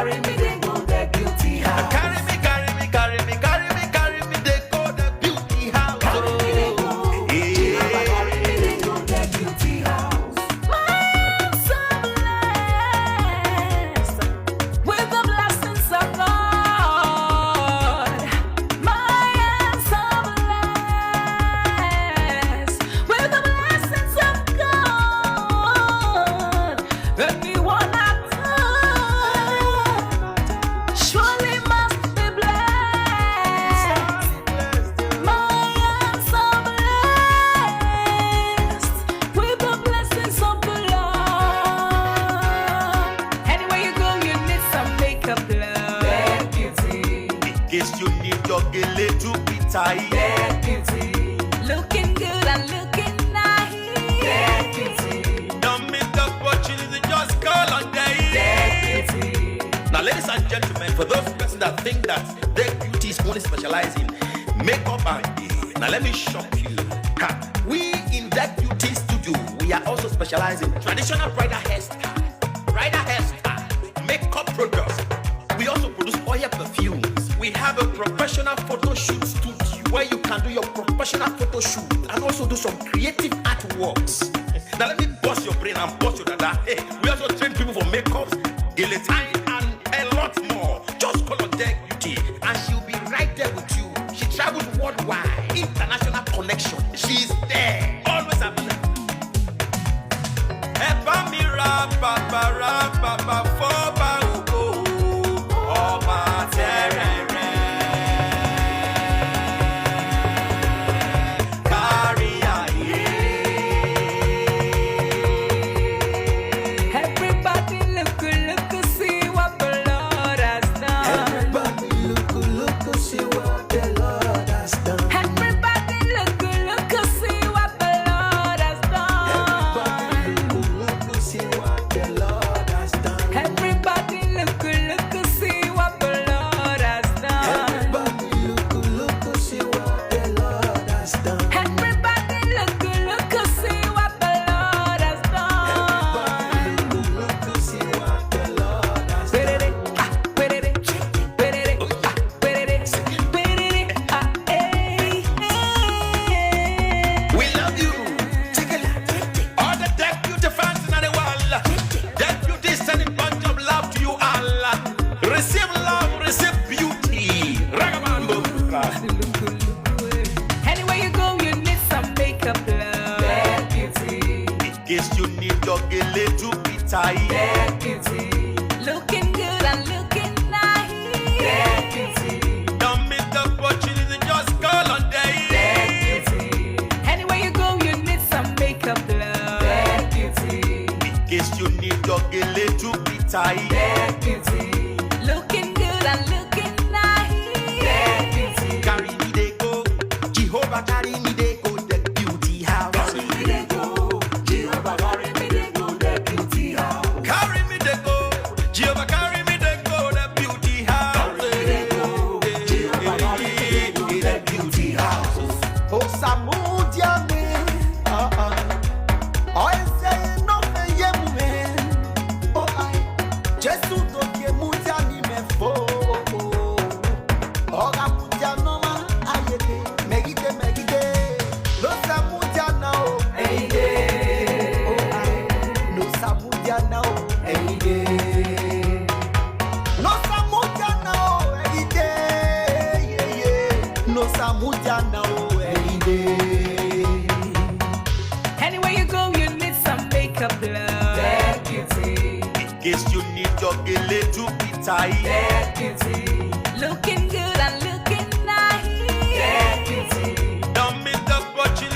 carry me, they go the beauty house. Carry me, carry me, carry me, carry me, carry me, they go the beauty house. Carry me, they go. Jehovah, carry me, they go the beauty house. My hands are blessed with the blessings of God. My hands are blessed with the blessings of God. Anyone I touch surely must be blessed. My hands are blessed with the blessings of the Lord. Anywhere you go, you need some makeup, love. That beauty, In case you need your gele to be tight. that beauty, Looking good and looking that nice. beauty, Don't miss the opportunity, just call on that day. beauty. Now, ladies and gentlemen, for those persons that think that their beauty is only specialized in makeup and hair, now let me shock you. Ha. We in that beauty studio, we are also specialized in traditional bridal hairstyle, makeup products. We also produce oil perfumes. We have a professional photo shoot studio where you can do your professional photo shoot and also do some creative artworks. Now let me bust your brain and bust your dada. Hey, we also train people for makeups, guillotine, and a lot more. Just call on Deck Beauty and she'll be right there with you. She travels worldwide, international connection. She's there, always available. Epa mi ra for ba o ọba terere. Kárí ayé. Everybody look, see what the Lord has done. Everybody look, see what the Lord has done. Everybody look, see what the Lord has done. Everybody look, see what the Lord has done. Everybody look, see what the Lord has done. Everybody look, see what the Lord has done. Everybody look, see what the Lord has done. Look, see what the Lord has done. We love you. All the Deck Beauty fans in the world. Deck Beauty is sending bunch of love to you all. Receive love, receive beauty. Ragabambo. Anywhere you go, you need some makeup, love. That beauty, In case you need your gele to be tight. that beauty, Looking good and looking nice. that beauty, Don't miss the opportunity, just call on that day. beauty, Anywhere you go, you need some makeup, love. that beauty, In case you need your gele to be tight. that beauty, Looking good and looking nice. that beauty. Carry me they go, Jehovah carry me they go, the beauty house. Carry me they go, Jehovah carry me they go the beauty house. Carry me they go, Jehovah carry me they go, the beauty house. Carry me they go, Jehovah carry me they go the beauty house. Oh Samudia me, I say no me ye me. Oh I, Jesus don't ye mudia ni me fo. Oh Samudia no ma ayete, megide. No Samudia now, Any day, oh I, no Samudia now, any day, no Samudia now, any day, yeah. No Samudia now, any day. Anywhere you go, you need some makeup, love. that beauty, In case you need your gele to be tight. that beauty, Looking good and looking nice. that beauty, Don't miss the opportunity.